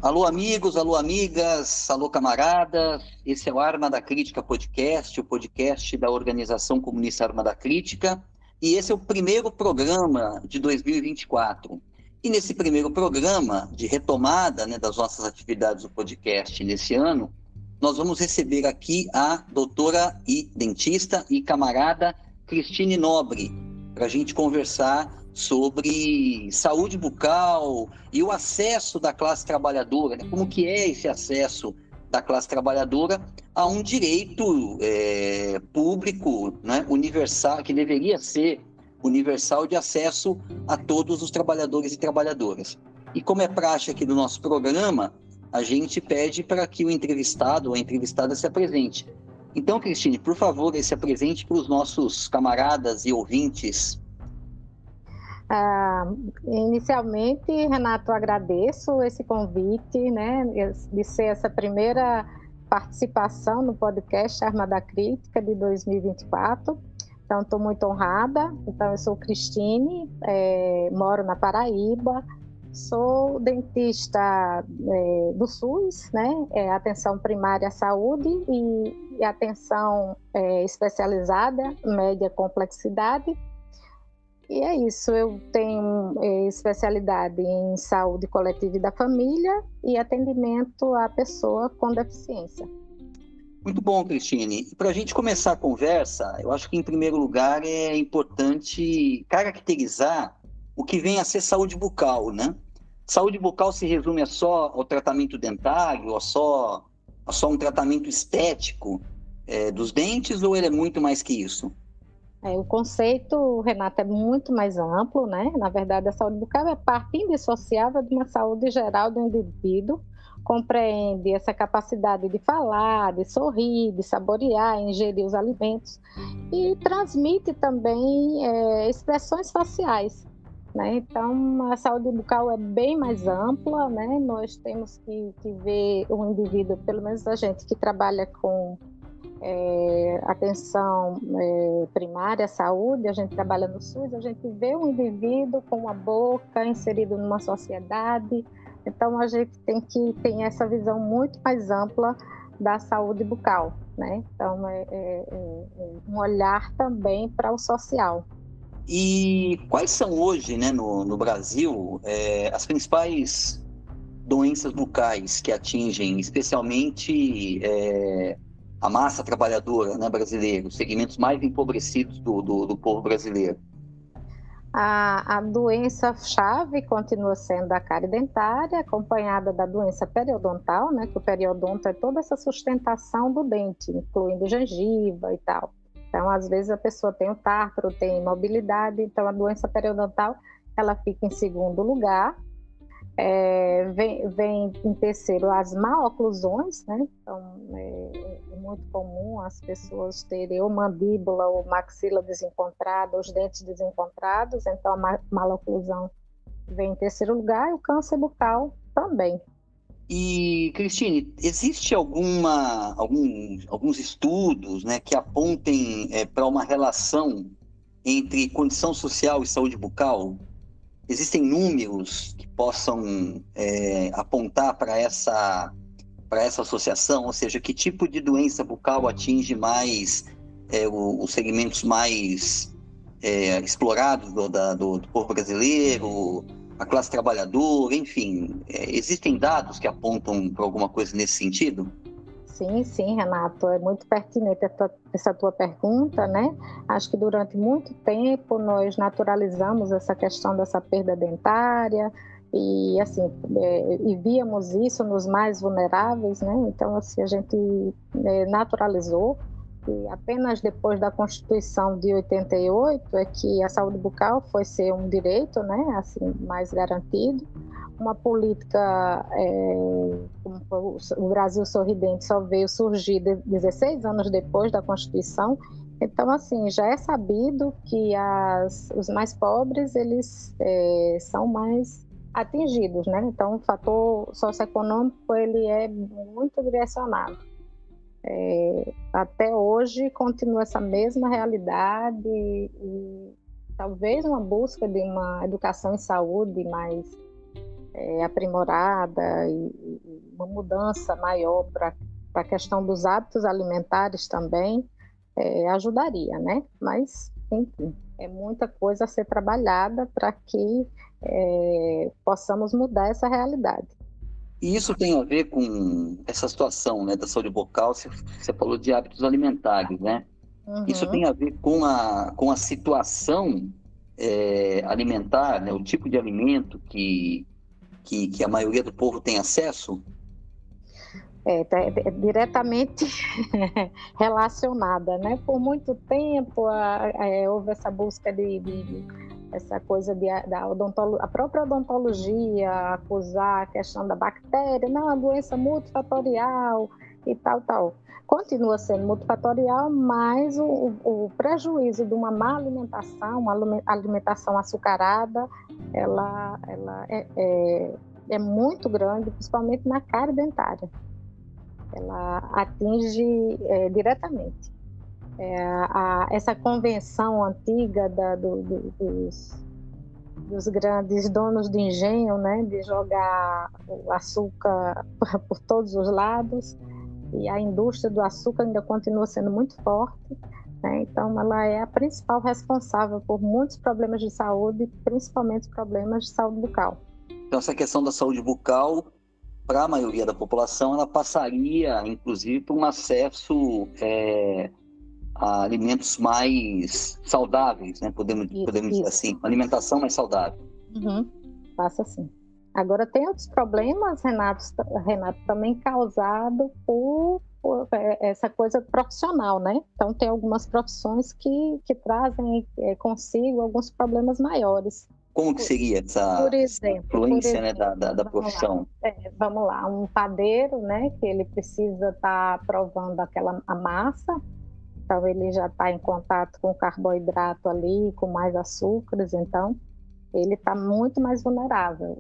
Alô, amigos, alô, amigas, alô, camaradas. Esse é o Arma da Crítica Podcast, o podcast da Organização Comunista Arma da Crítica. E esse é o primeiro programa de 2024. E nesse primeiro programa de retomada, das nossas atividades do podcast nesse ano, nós vamos receber aqui a doutora e dentista e camarada Cristine Nobre, para a gente conversar sobre saúde bucal e o acesso da classe trabalhadora, como que é esse acesso da classe trabalhadora a um direito público, universal, que deveria ser universal, de acesso a todos os trabalhadores e trabalhadoras. E como é praxe aqui do nosso programa, a gente pede para que o entrevistado ou a entrevistada se apresente. Então, Cristine, por favor, se apresente para os nossos camaradas e ouvintes. Inicialmente, Renato, agradeço esse convite, de ser essa primeira participação no podcast Arma da Crítica de 2024. Então, estou muito honrada. Então, eu sou Cristine, moro na Paraíba, sou dentista do SUS, atenção primária à saúde e atenção especializada, média complexidade. E é isso, eu tenho especialidade em saúde coletiva e da família e atendimento à pessoa com deficiência. Muito bom, Cristine. Para a gente começar a conversa, eu acho que, em primeiro lugar, é importante caracterizar o que vem a ser saúde bucal, né? Saúde bucal se resume só ao tratamento dentário, a só um tratamento estético dos dentes, ou ele é muito mais que isso? O conceito, Renato, é muito mais amplo, né? Na verdade, a saúde bucal é parte indissociável de uma saúde geral do indivíduo, compreende essa capacidade de falar, de sorrir, de saborear, ingerir os alimentos e transmite também expressões faciais, né? Então, a saúde bucal é bem mais ampla, né? Nós temos que ver o indivíduo, pelo menos a gente que trabalha com atenção primária à saúde, a gente trabalha no SUS, a gente vê um indivíduo com uma boca inserido numa sociedade, então a gente tem que ter essa visão muito mais ampla da saúde bucal, né? Então um olhar também para o social. E quais são hoje, no Brasil, as principais doenças bucais que atingem especialmente a massa trabalhadora, brasileira, os segmentos mais empobrecidos do povo brasileiro? A doença-chave continua sendo a cárie dentária, acompanhada da doença periodontal, né, que o periodonto é toda essa sustentação do dente, incluindo gengiva e tal. Então, às vezes, a pessoa tem o tártaro, tem imobilidade, então a doença periodontal ela fica em segundo lugar. Vem em terceiro as maloclusões, né? Então é muito comum as pessoas terem ou mandíbula ou maxila desencontrada, os dentes desencontrados, então a maloclusão vem em terceiro lugar e o câncer bucal também. E, Cristine, existe alguns estudos, que apontem para uma relação entre condição social e saúde bucal? Existem números que possam apontar para essa associação? Ou seja, que tipo de doença bucal atinge mais os segmentos mais explorados do povo brasileiro, a classe trabalhadora, enfim. Existem dados que apontam para alguma coisa nesse sentido? Sim, Renato, é muito pertinente essa tua pergunta, né? Acho que durante muito tempo nós naturalizamos essa questão dessa perda dentária e, assim, e víamos isso nos mais vulneráveis, né? Então, assim, a gente naturalizou e apenas depois da Constituição de 88 é que a saúde bucal foi ser um direito, né? Assim, mais garantido. Uma política, como o Brasil Sorridente só veio surgir 16 anos depois da Constituição. Então, assim, já é sabido que os mais pobres, eles são mais atingidos, né? Então, o fator socioeconômico, ele é muito direcionado. Até hoje, continua essa mesma realidade e talvez uma busca de uma educação em saúde mais aprimorada e uma mudança maior para a questão dos hábitos alimentares também ajudaria, né? Mas, enfim, é muita coisa a ser trabalhada para que possamos mudar essa realidade. E isso tem a ver com essa situação, né, da saúde bucal. Você falou de hábitos alimentares, né? Isso Uhum. tem a ver com a situação alimentar, né, o tipo de alimento que a maioria do povo tem acesso? É diretamente relacionada, né? Por muito tempo houve essa busca essa coisa a própria odontologia acusar a questão da bactéria, não, a doença multifatorial e tal. Continua sendo multifatorial, mas o prejuízo de uma má alimentação, uma alimentação açucarada, ela é muito grande, principalmente na cárie dentária. Ela atinge diretamente. Essa convenção antiga dos grandes donos de engenho, né, de jogar o açúcar por todos os lados, e a indústria do açúcar ainda continua sendo muito forte, né? Então ela é a principal responsável por muitos problemas de saúde, principalmente problemas de saúde bucal. Então essa questão da saúde bucal, para a maioria da população, ela passaria, inclusive, por um acesso a alimentos mais saudáveis, né? Podemos dizer assim, uma alimentação mais saudável. Uhum. Passa sim. Agora tem outros problemas, Renato, também causado por essa coisa profissional, né? Então tem algumas profissões que trazem consigo alguns problemas maiores. Como que seria essa influência, né, da profissão? Vamos lá, um padeiro, né, que ele precisa estar provando a massa, então ele já está em contato com o carboidrato ali, com mais açúcares, então ele está muito mais vulnerável.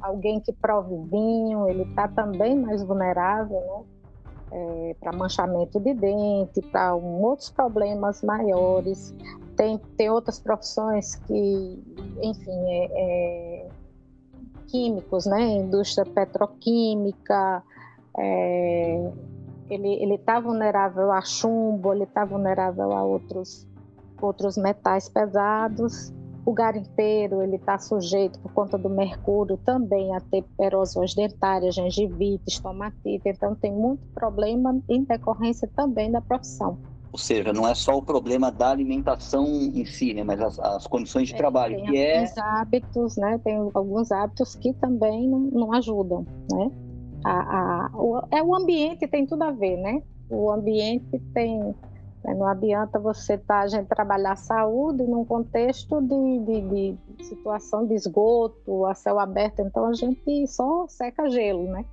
Alguém que prove vinho, ele está também mais vulnerável, né, para manchamento de dente, para outros problemas maiores. Tem outras profissões que, enfim, químicos, né? Indústria petroquímica, ele está vulnerável a chumbo, ele está vulnerável a outros metais pesados. O garimpeiro, ele está sujeito, por conta do mercúrio, também a ter erosões dentárias, gengivite, estomatite. Então, tem muito problema em decorrência também da profissão. Ou seja, não é só o problema da alimentação em si, né, mas as condições de trabalho. Tem alguns hábitos, né? Tem alguns hábitos que também não ajudam, né? O ambiente tem tudo a ver, né? O ambiente tem... Não adianta a gente trabalhar a saúde num contexto de situação de esgoto, a céu aberto, então a gente só seca gelo, né?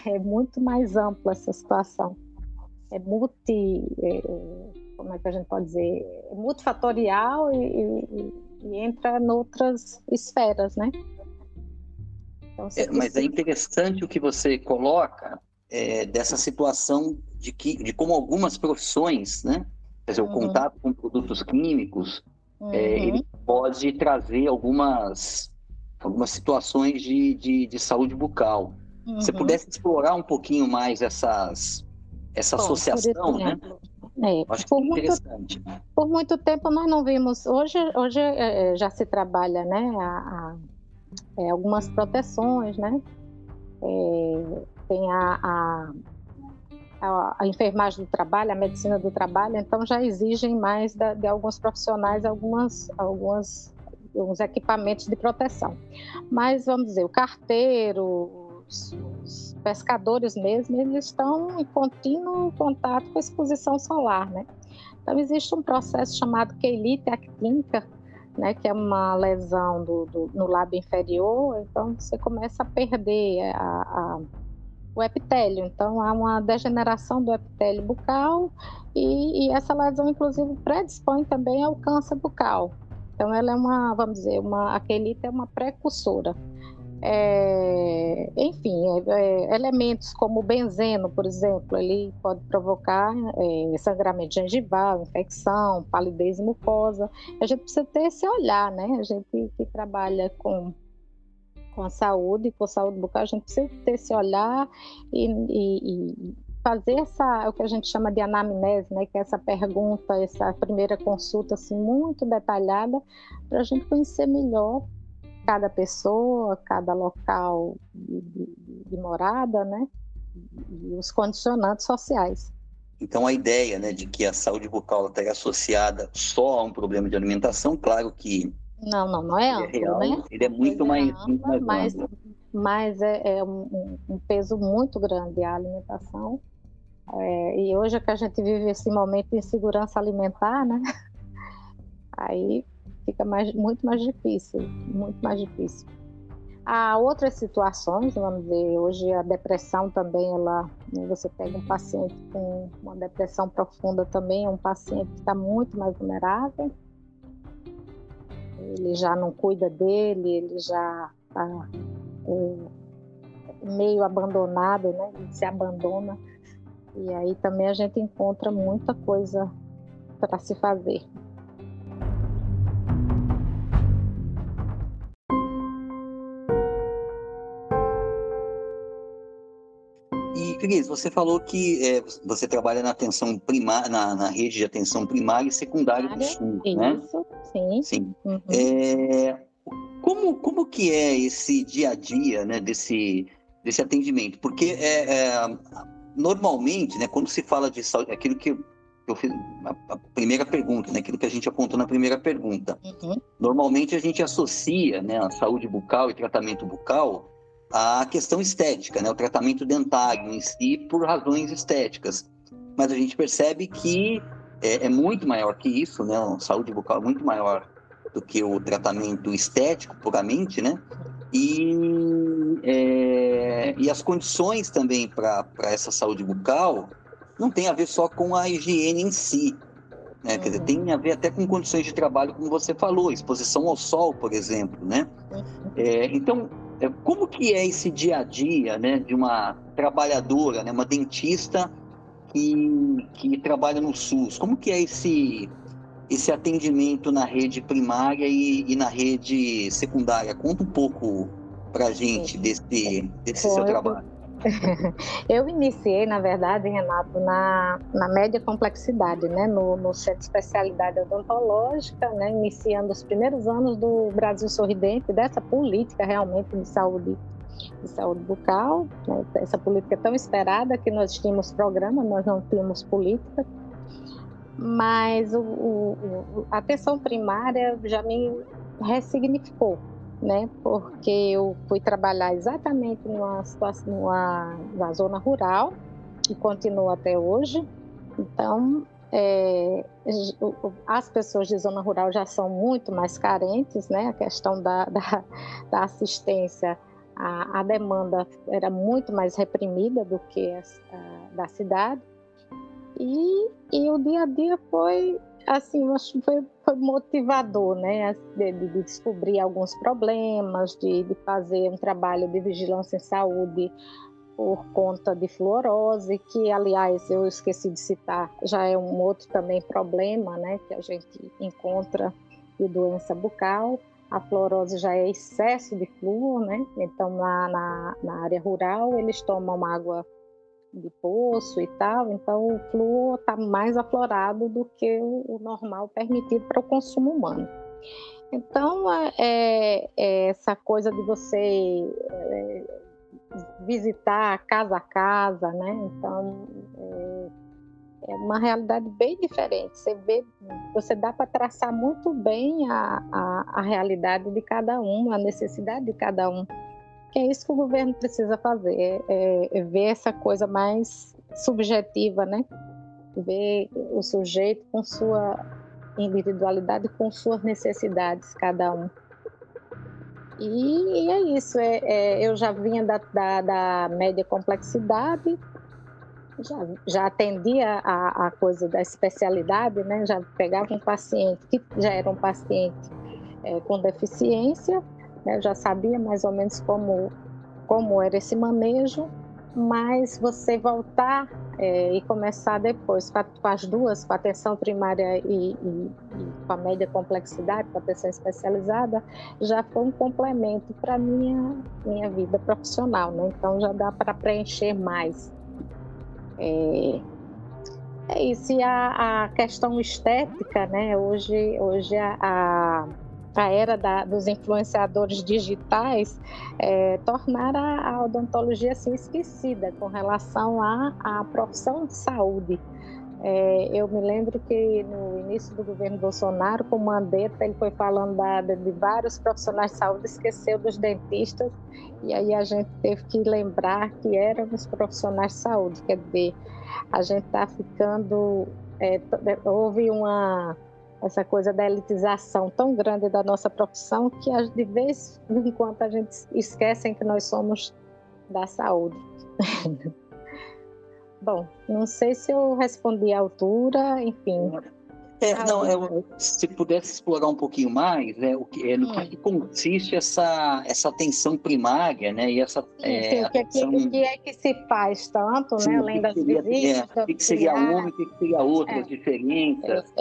É muito mais ampla essa situação. Como é que a gente pode dizer? É multifatorial e entra em outras esferas, né? Então, mas é interessante o que você coloca dessa situação de como algumas profissões, né? Quer dizer, o contato com produtos químicos, ele pode trazer algumas situações de saúde bucal. Se você pudesse explorar um pouquinho mais essa associação, né? Acho que é interessante. Por muito tempo nós não vimos. Hoje já se trabalha, né? Algumas proteções, né? Tem a enfermagem do trabalho, a medicina do trabalho, então já exigem mais de alguns profissionais alguns equipamentos de proteção. Mas, vamos dizer, o carteiro, os pescadores mesmo, eles estão em contínuo contato com a exposição solar, né? Então, existe um processo chamado queilite actínica, né, que é uma lesão no lábio inferior, então você começa a perder o epitélio, então há uma degeneração do epitélio bucal e essa lesão, inclusive, predispõe também ao câncer bucal. Então ela é a queilite é uma precursora. Elementos como o benzeno, por exemplo, ele pode provocar sangramento gengival, infecção, palidez mucosa. A gente precisa ter esse olhar, né? A gente que trabalha com com a saúde, com a saúde bucal, a gente precisa ter esse olhar e fazer o que a gente chama de anamnese, né, que é essa pergunta, essa primeira consulta assim, muito detalhada, para a gente conhecer melhor cada pessoa, cada local de morada, né, e os condicionantes sociais. Então, a ideia, né, de que a saúde bucal estaria associada só a um problema de alimentação, claro que não é ele é amplo, real, né? ele é muito mais amplo. Mas é um peso muito grande a alimentação. E hoje que a gente vive esse momento de insegurança alimentar, né? Aí fica muito mais difícil, muito mais difícil. Há outras situações, vamos dizer, hoje a depressão também, você pega um paciente com uma depressão profunda também, é um paciente que está muito mais vulnerável, ele já não cuida dele, ele já está meio abandonado, né? Ele se abandona, e aí também a gente encontra muita coisa para se fazer. E, Cris, você falou que você trabalha na atenção primária, na rede de atenção primária e secundária do SUS, né? Isso, sim. Sim. Uhum. Como que é esse dia a dia, né, desse atendimento? Porque normalmente, né, quando se fala de saúde, aquilo que eu fiz a primeira pergunta, né, aquilo que a gente apontou na primeira pergunta, normalmente a gente associa, né, a saúde bucal e tratamento bucal à questão estética, né, o tratamento dentário em si por razões estéticas. Mas a gente percebe que é muito maior que isso, né, a saúde bucal é muito maior do que o tratamento estético puramente, né? E as condições também para essa saúde bucal não tem a ver só com a higiene em si, né? Quer dizer, tem a ver até com condições de trabalho, como você falou, exposição ao sol, por exemplo, né? Então, como que é esse dia a dia, né, de uma trabalhadora, né, uma dentista que trabalha no SUS? Como que é esse atendimento na rede primária e na rede secundária? Conta um pouco para a gente desse seu trabalho. Eu iniciei, na verdade, Renato, na média complexidade, né, no Centro de Especialidade Odontológica, né, iniciando os primeiros anos do Brasil Sorridente, dessa política realmente de saúde bucal, né, essa política tão esperada, que nós tínhamos programa, nós não tínhamos política, mas a atenção primária já me ressignificou, né? Porque eu fui trabalhar exatamente na zona rural, e continuo até hoje. Então, as pessoas de zona rural já são muito mais carentes, né? A questão da assistência, a demanda era muito mais reprimida do que da cidade. E o dia a dia foi, assim, acho que foi motivador, né? De descobrir alguns problemas, de fazer um trabalho de vigilância em saúde por conta de fluorose, que, aliás, eu esqueci de citar, já é um outro também problema, né? Que a gente encontra de doença bucal. A fluorose já é excesso de flúor, né? Então, na área rural, eles tomam água de poço e tal, então o flúor está mais aflorado do que o normal permitido para o consumo humano. Então, essa coisa de você visitar casa a casa, né? Então, é uma realidade bem diferente. Você dá para traçar muito bem a realidade de cada um, a necessidade de cada um. Que é isso que o governo precisa fazer, é ver essa coisa mais subjetiva, né? Ver o sujeito com sua individualidade, com suas necessidades, cada um. E é isso, eu já vinha da média complexidade, já atendia a coisa da especialidade, né? Já pegava um paciente que já era um paciente com deficiência, eu já sabia mais ou menos como era esse manejo, mas você voltar e começar depois com as duas, com a atenção primária e com a média complexidade, com a atenção especializada, já foi um complemento para a minha vida profissional, né? Então já dá para preencher mais. É isso, e a questão estética, né? Hoje a era dos influenciadores digitais tornaram a odontologia assim, esquecida com relação à profissão de saúde. Eu me lembro que no início do governo Bolsonaro, com o Mandetta, ele foi falando de vários profissionais de saúde, esqueceu dos dentistas, e aí a gente teve que lembrar que éramos profissionais de saúde, quer dizer, a gente está ficando... houve essa coisa da elitização tão grande da nossa profissão que de vez em quando a gente esquece que nós somos da saúde. Bom, não sei se eu respondi à altura, enfim. Se pudesse explorar um pouquinho mais, no que consiste essa atenção primária, né? E essa o que é que se faz tanto, sim, né? Além das visitas, o que seria uma, o que seria outras diferenças?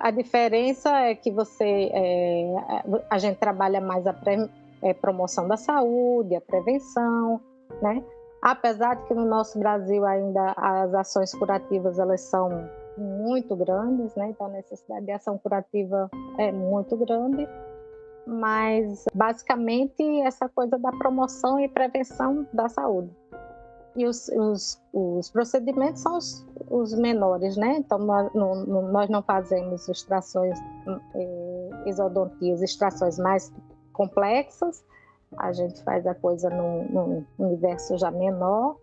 A diferença é que a gente trabalha mais a promoção da saúde, a prevenção, né? Apesar de que no nosso Brasil ainda as ações curativas elas são muito grandes, né? Então a necessidade de ação curativa é muito grande, mas basicamente essa coisa da promoção e prevenção da saúde. E os procedimentos são os menores, né? Então nós não fazemos extrações, exodontias, extrações mais complexas. A gente faz a coisa num universo já menor,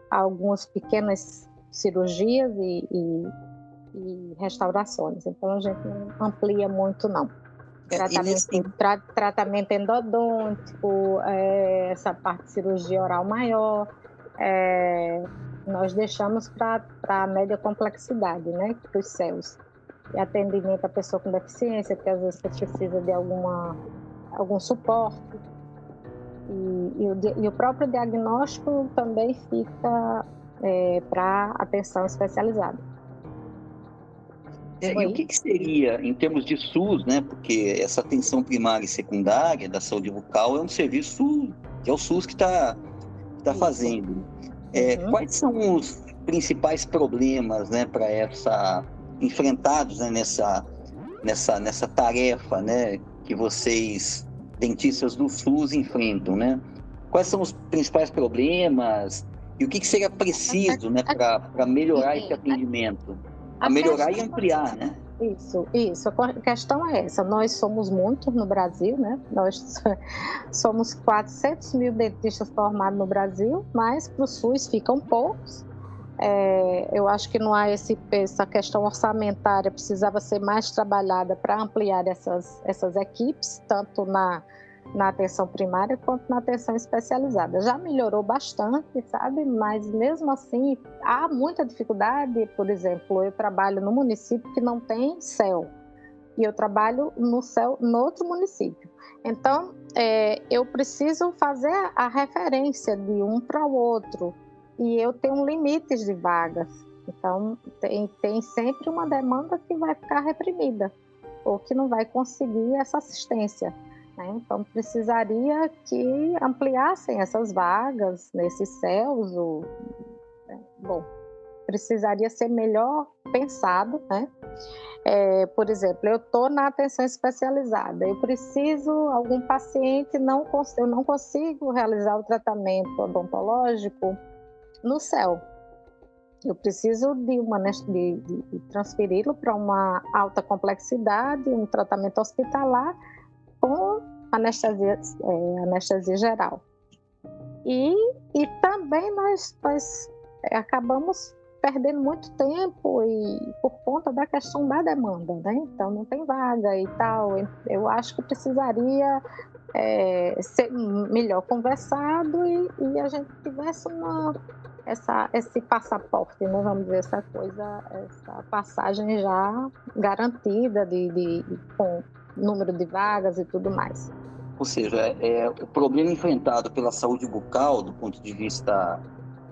algumas pequenas cirurgias e restaurações. Então a gente não amplia muito, não. Tratamento endodôntico, essa parte de cirurgia oral maior, nós deixamos para a média complexidade, né? Para os CELs. E atendimento à pessoa com deficiência, porque às vezes você precisa de algum suporte. E o próprio diagnóstico também fica para atenção especializada. E o que seria, em termos de SUS, né? Porque essa atenção primária e secundária da saúde bucal é um serviço que é o SUS que está fazendo. Quais são os principais problemas, né, enfrentados, né, nessa tarefa, né, que vocês dentistas do SUS enfrentam, né? Quais são os principais problemas e o que seria preciso, né, para melhorar esse atendimento? A melhorar e ampliar, né? Isso. A questão é essa. Nós somos muitos no Brasil, né? Nós somos 400 mil dentistas formados no Brasil, mas para o SUS ficam poucos. Eu acho que não há essa questão orçamentária, precisava ser mais trabalhada para ampliar essas equipes, tanto na atenção primária quanto na atenção especializada. Já melhorou bastante, sabe? Mas mesmo assim há muita dificuldade. Por exemplo, eu trabalho no município que não tem CEL e eu trabalho no CEL no outro município. Então, eu preciso fazer a referência de um para o outro e eu tenho limites de vagas. Então, tem sempre uma demanda que vai ficar reprimida ou que não vai conseguir essa assistência. Então, precisaria que ampliassem essas vagas nesses CELs. Precisaria ser melhor pensado, né? Por exemplo, eu estou na atenção especializada, eu preciso, algum paciente, eu não consigo realizar o tratamento odontológico no CEL. Eu preciso de transferi-lo para uma alta complexidade, um tratamento hospitalar, com anestesia geral. E também nós acabamos perdendo muito tempo por conta da questão da demanda, né? Então não tem vaga e tal. Eu acho que precisaria ser melhor conversado e a gente tivesse esse passaporte, né? Vamos dizer, essa passagem já garantida com número de vagas e tudo mais. Ou seja, o problema enfrentado pela saúde bucal, do ponto de vista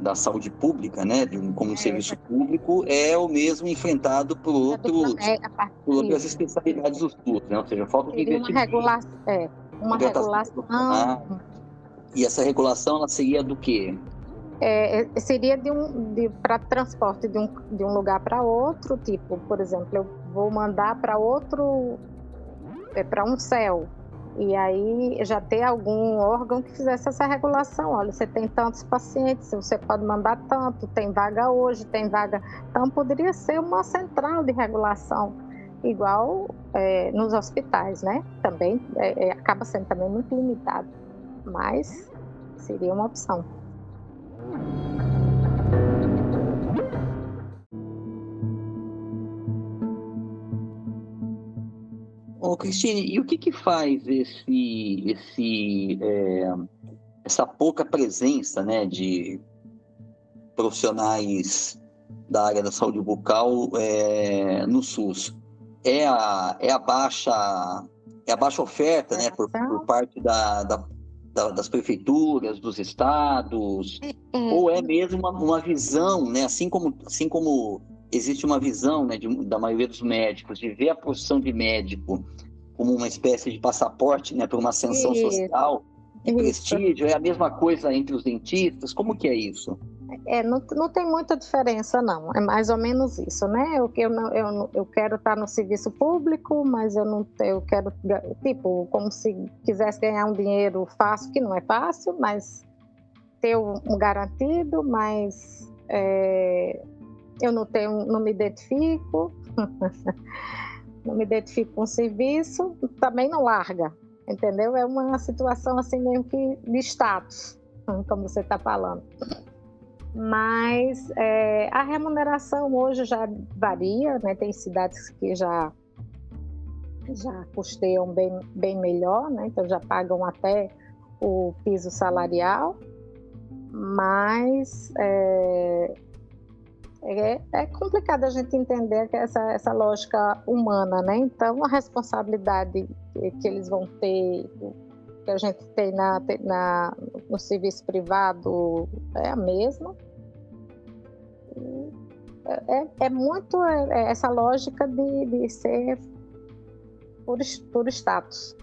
da saúde pública, né, como um serviço público, é o mesmo enfrentado por outras especialidades do SUS, né? Ou seja, falta de investimento. Uma regulação. E essa regulação, ela seria do quê? Seria para transporte de um lugar para outro, tipo, por exemplo, eu vou mandar para outro, para um CEL, e aí já ter algum órgão que fizesse essa regulação. Olha, você tem tantos pacientes, você pode mandar tanto, tem vaga hoje, tem vaga. Então, poderia ser uma central de regulação, igual nos hospitais, né? Também acaba sendo também muito limitado, mas seria uma opção. Cristine, e o que faz essa pouca presença, né, de profissionais da área da saúde bucal no SUS? É a baixa oferta, né, por parte das prefeituras, dos estados, ou é mesmo uma visão, né, assim como existe uma visão, né, da maioria dos médicos de ver a profissão de médico como uma espécie de passaporte, né, para uma ascensão social e prestígio, é a mesma coisa entre os dentistas? Como que é isso? Não tem muita diferença, não. É mais ou menos isso, né? Eu quero estar no serviço público, mas eu quero, tipo, como se quisesse ganhar um dinheiro fácil, que não é fácil, mas ter um garantido, mas eu não me identifico, não me identifico com o serviço, também não larga, entendeu? É uma situação assim mesmo que de status, como você está falando. Mas a remuneração hoje já varia, né? Tem cidades que já custeiam bem melhor, né? Então já pagam até o piso salarial, mas é complicado a gente entender que essa lógica humana, né? Então a responsabilidade que eles vão ter, que a gente tem no serviço privado, é a mesma. É muito essa lógica de ser por status.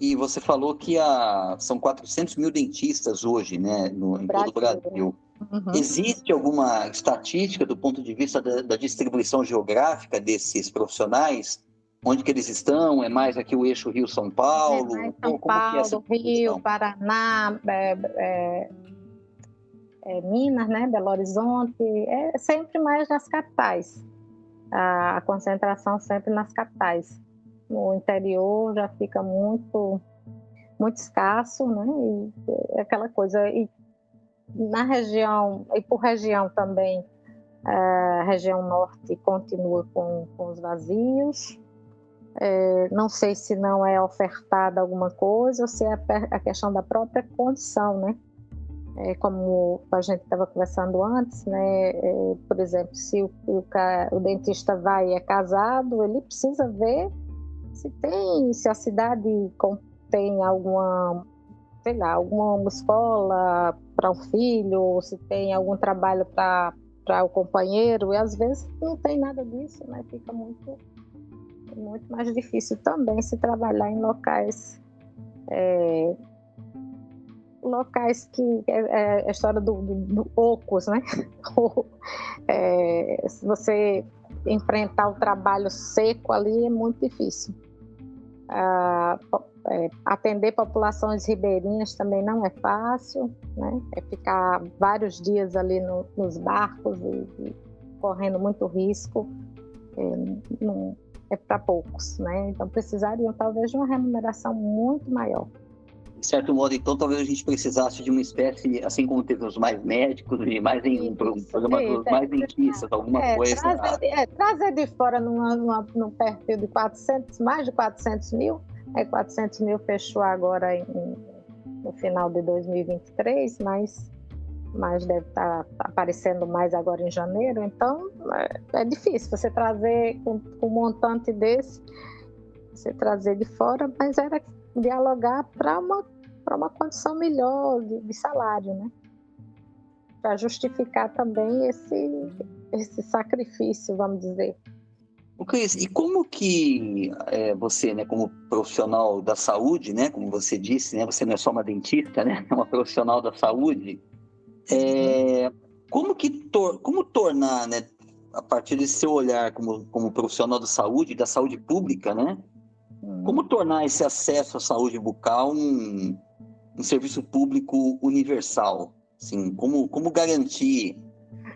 E você falou que são 400 mil dentistas hoje, né, em todo o Brasil. Uhum. Existe alguma estatística do ponto de vista da distribuição geográfica desses profissionais? Onde que eles estão? É mais aqui o eixo Rio-São Paulo? São Paulo, Rio, Paraná, Minas, né, Belo Horizonte, é sempre mais nas capitais. A concentração sempre nas capitais. No interior já fica muito escasso, né? E aquela coisa. E na região, e por região também, a região norte continua com os vazios. Não sei se não é ofertada alguma coisa ou se é a questão da própria condição, né? Como a gente estava conversando antes, né? Por exemplo, se o dentista vai e é casado, ele precisa ver se a cidade tem alguma escola para um filho, ou se tem algum trabalho para o companheiro, e às vezes não tem nada disso, né? Fica muito mais difícil também se trabalhar em locais que é a história do ocos, né? Se você enfrentar o trabalho seco ali é muito difícil. Atender populações ribeirinhas também não é fácil, né? Ficar vários dias ali nos barcos e correndo muito risco, não é para poucos, né? Então precisariam talvez de uma remuneração muito maior. De certo modo, então, talvez a gente precisasse de uma espécie, assim como teve os mais médicos e mais mais dentistas, alguma coisa. Trazer de fora num perfil de mais de 400 mil. 400 mil fechou agora no final de 2023, mas deve estar aparecendo mais agora em janeiro. Então, é difícil você trazer com um montante desse, você trazer de fora, mas era dialogar para uma condição melhor de salário, né? para justificar também esse sacrifício, vamos dizer. O Cris, e como que você, né, como profissional da saúde, né, como você disse, né, você não é só uma dentista, né, é uma profissional da saúde, como tornar, né, a partir desse seu olhar como profissional da saúde pública, né, como tornar esse acesso à saúde bucal um serviço público universal? Assim, como garantir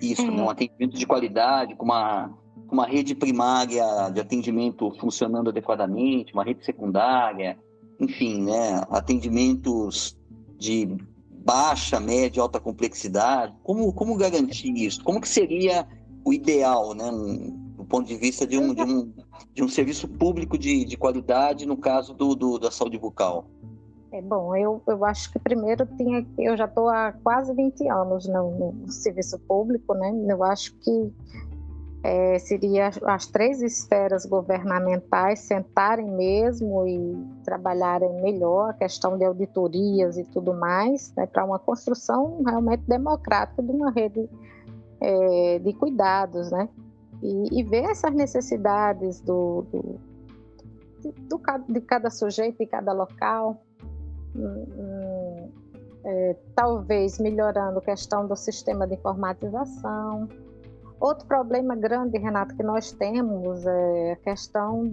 isso, né, um atendimento de qualidade, com uma rede primária de atendimento funcionando adequadamente, uma rede secundária, enfim, né, atendimentos de baixa, média, alta complexidade. Como garantir isso? Como que seria o ideal, né, do ponto de vista de um serviço público de qualidade, no caso da saúde bucal? Bom, eu acho que primeiro eu já estou há quase 20 anos no serviço público, né? Eu acho que seria as 3 esferas governamentais sentarem mesmo e trabalharem melhor a questão de auditorias e tudo mais, né, para uma construção realmente democrática de uma rede de cuidados, né? E ver essas necessidades de cada sujeito, de cada local. Talvez melhorando a questão do sistema de informatização. Outro problema grande, Renato, que nós temos é a questão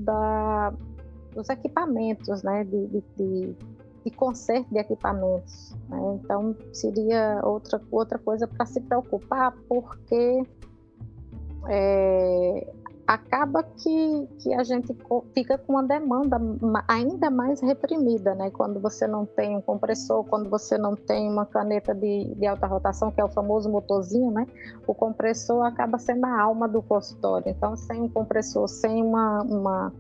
dos equipamentos, né? de conserto de equipamentos, né? Então, seria outra coisa para se preocupar, porque acaba que a gente fica com uma demanda ainda mais reprimida, né? Quando você não tem um compressor, quando você não tem uma caneta de alta rotação, que é o famoso motorzinho, né? O compressor acaba sendo a alma do consultório. Então, sem um compressor, sem uma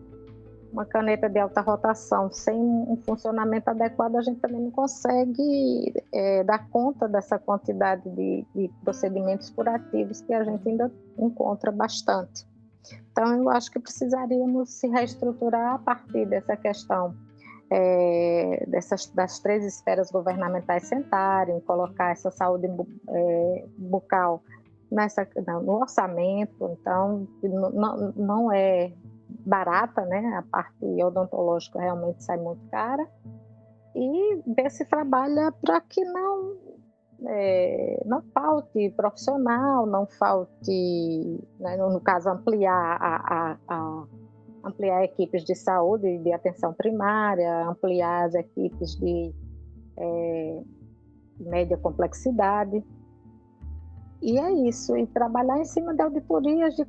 caneta de alta rotação, sem um funcionamento adequado, a gente também não consegue dar conta dessa quantidade de procedimentos curativos que a gente ainda encontra bastante. Então, eu acho que precisaríamos se reestruturar a partir dessa questão das 3 esferas governamentais colocar essa saúde bucal no orçamento. Então, não é barata, né? A parte odontológica realmente sai muito cara. E ver se trabalha para que não falte profissional, não falte, né, no caso, ampliar equipes de saúde, de atenção primária, ampliar as equipes de média complexidade. E é isso, e trabalhar em cima de auditorias de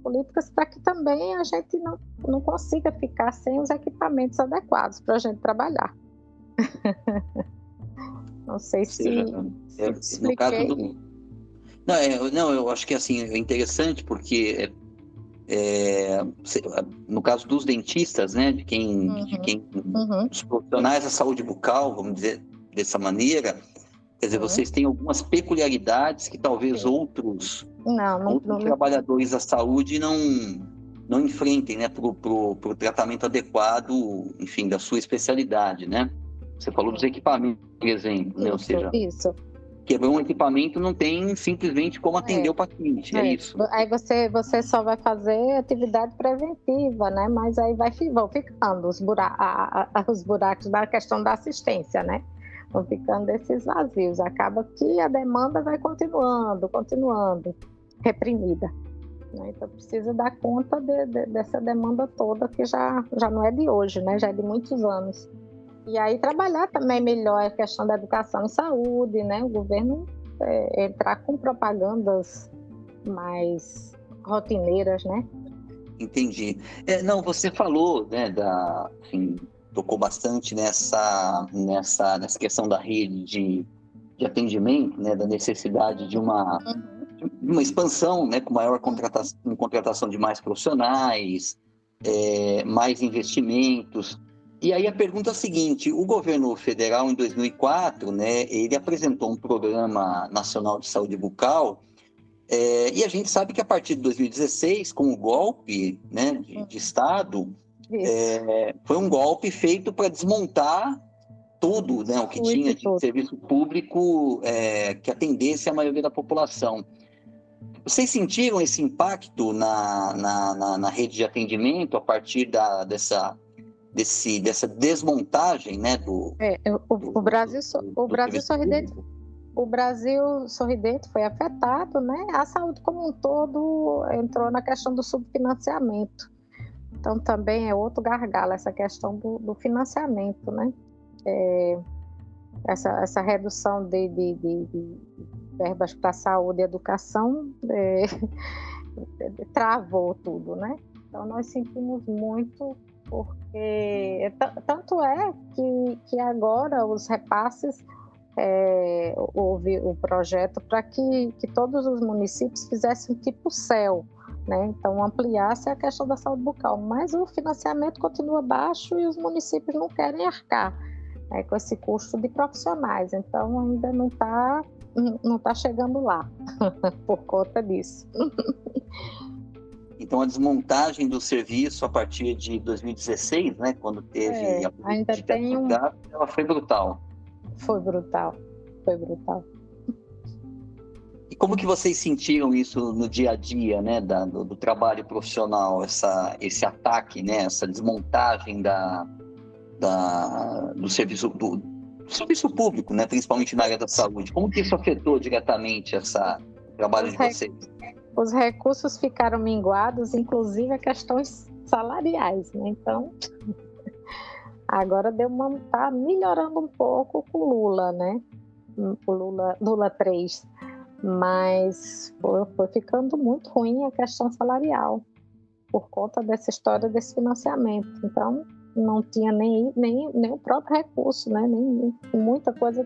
políticas para que também a gente não consiga ficar sem os equipamentos adequados para a gente trabalhar. Não sei se no caso eu acho que assim, é interessante porque no caso dos dentistas, né, de quem os profissionais da saúde bucal, vamos dizer dessa maneira, quer dizer, vocês têm algumas peculiaridades que talvez outros trabalhadores da saúde não enfrentem, né, pro tratamento adequado, enfim, da sua especialidade, né? Você falou dos equipamentos, por exemplo, né? Ou seja, quebrou um equipamento, não tem simplesmente como atender o paciente, é isso. Aí você só vai fazer atividade preventiva, né? Mas aí vão ficando os buracos da questão da assistência, né? Vão ficando esses vazios. Acaba que a demanda vai continuando, reprimida. Né? Então, precisa dar conta dessa demanda toda, que já não é de hoje, né? Já é de muitos anos. E aí trabalhar também melhor a questão da educação e saúde, né? O governo entrar com propagandas mais rotineiras, né? Entendi. Você falou, né, tocou bastante nessa questão da rede de atendimento, né, da necessidade de uma expansão, né, com maior contratação de mais profissionais, mais investimentos. E aí a pergunta é a seguinte: o governo federal, em 2004, né, ele apresentou um programa nacional de saúde bucal, e a gente sabe que a partir de 2016, com o golpe, né, de Estado, foi um golpe feito para desmontar todo, né, o que tinha de serviço público que atendesse a maioria da população. Vocês sentiram esse impacto na rede de atendimento a partir dessa desmontagem, né, o Brasil Sorridente, o Brasil Sorridente foi afetado, né? A saúde como um todo entrou na questão do subfinanciamento. Então também é outro gargalo essa questão do financiamento, né? Essa redução de verbas para saúde e educação travou tudo, né? Então nós sentimos muito, porque tanto é que agora os repasses houve o projeto para que todos os municípios fizessem tipo CEL, né? Então ampliasse a questão da saúde bucal, mas o financiamento continua baixo e os municípios não querem arcar com esse custo de profissionais, então ainda não está chegando lá por conta disso. Então, a desmontagem do serviço a partir de 2016, né, quando teve a política ela foi brutal. Foi brutal. E como que vocês sentiram isso no dia a dia, né, do trabalho profissional, esse ataque, né, essa desmontagem do serviço público, né, principalmente na área da saúde? Como que isso afetou diretamente o trabalho de vocês? Os recursos ficaram minguados, inclusive a questões salariais, né? Então, agora tá melhorando um pouco com o Lula, né? O Lula 3, mas foi ficando muito ruim a questão salarial por conta dessa história desse financiamento. Então, não tinha nem o próprio recurso, né? Nem muita coisa,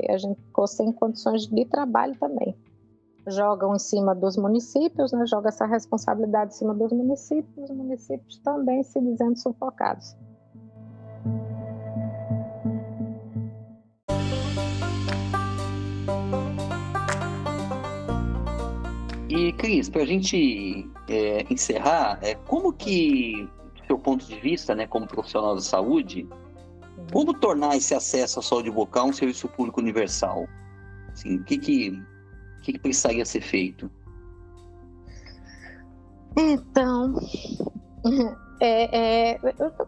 a gente ficou sem condições de trabalho também. Jogam em cima dos municípios, né? Joga essa responsabilidade em cima dos municípios, os municípios também se dizendo sufocados. E, Cris, para a gente encerrar, como que, do seu ponto de vista, né, como profissional da saúde, como tornar esse acesso à saúde bucal um serviço público universal? Assim, o que precisaria ser feito? Então,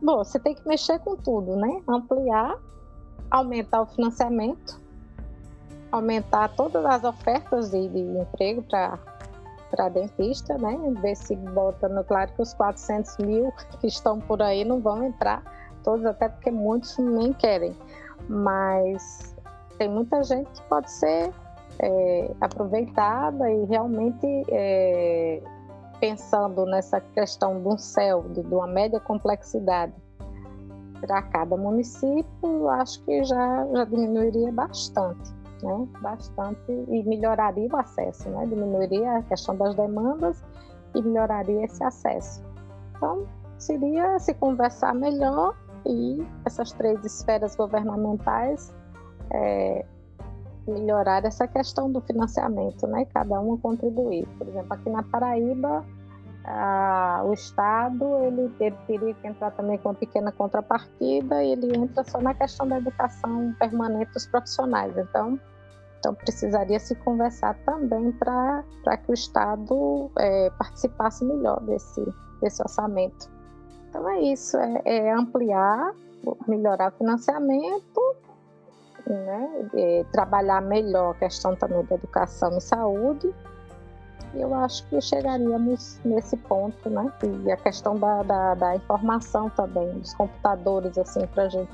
bom, você tem que mexer com tudo, né? Ampliar, aumentar o financiamento, aumentar todas as ofertas de emprego para dentista, né? Ver se bota no claro que os 400 mil que estão por aí não vão entrar todos, até porque muitos nem querem. Mas tem muita gente que pode ser aproveitada e realmente pensando nessa questão de um CEL, de uma média complexidade para cada município, acho que já diminuiria bastante, né? Bastante, e melhoraria o acesso, né? Diminuiria a questão das demandas e melhoraria esse acesso. Então, seria se conversar melhor e essas 3 esferas governamentais melhorar essa questão do financiamento, né? Cada uma contribuir. Por exemplo, aqui na Paraíba, o Estado ele teria que entrar também com uma pequena contrapartida e ele entra só na questão da educação permanente dos profissionais. Então precisaria se conversar também para que o Estado participasse melhor desse orçamento. Então é isso, ampliar, melhorar o financiamento, né? Trabalhar melhor a questão também da educação e saúde. Eu acho que chegaríamos nesse ponto, né? E a questão da informação também, dos computadores, assim, para a gente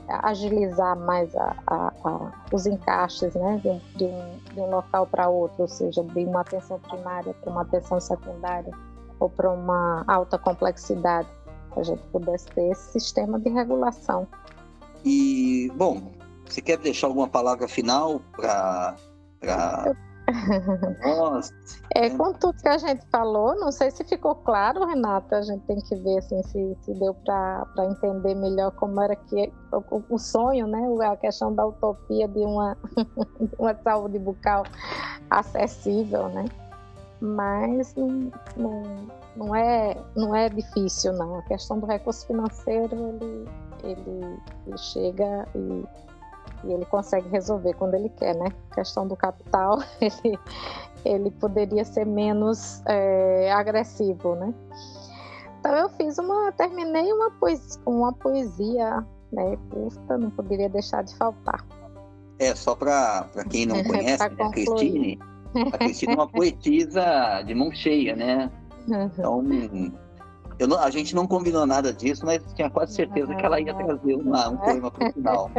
agilizar mais os encaixes, né? De um local para outro, ou seja, de uma atenção primária para uma atenção secundária ou para uma alta complexidade, que a gente pudesse ter esse sistema de regulação. E, bom, você quer deixar alguma palavra final para nós? Com tudo que a gente falou, não sei se ficou claro, Renata, a gente tem que ver assim, se deu para entender melhor como era que o sonho, né? A questão da utopia de uma saúde bucal acessível, né? Mas não é difícil, não. A questão do recurso financeiro, ele chega e ele consegue resolver quando ele quer, né? A questão do capital, ele poderia ser menos agressivo, né? Então eu terminei uma poesia, né, curta, não poderia deixar de faltar. Só para quem não conhece, a Cristine é uma poetisa de mão cheia, né? Então, a gente não combinou nada disso, mas tinha quase certeza que ela ia trazer um poema para o final.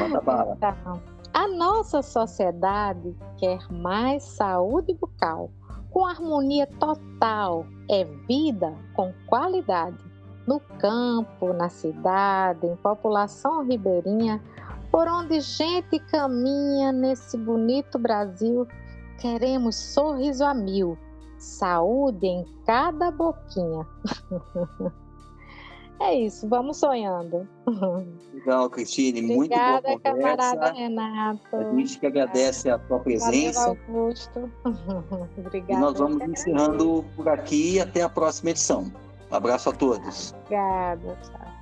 Manda bala. Então, a nossa sociedade quer mais saúde bucal, com harmonia total, é vida com qualidade. No campo, na cidade, em população ribeirinha, por onde gente caminha nesse bonito Brasil, queremos sorriso a mil, saúde em cada boquinha. É isso, vamos sonhando. Legal, Cristine, muito boa conversa. Camarada Renato. A gente que agradece a tua presença. Valeu, Augusto. Obrigada. E nós vamos encerrando por aqui e até a próxima edição. Um abraço a todos. Obrigada, tchau.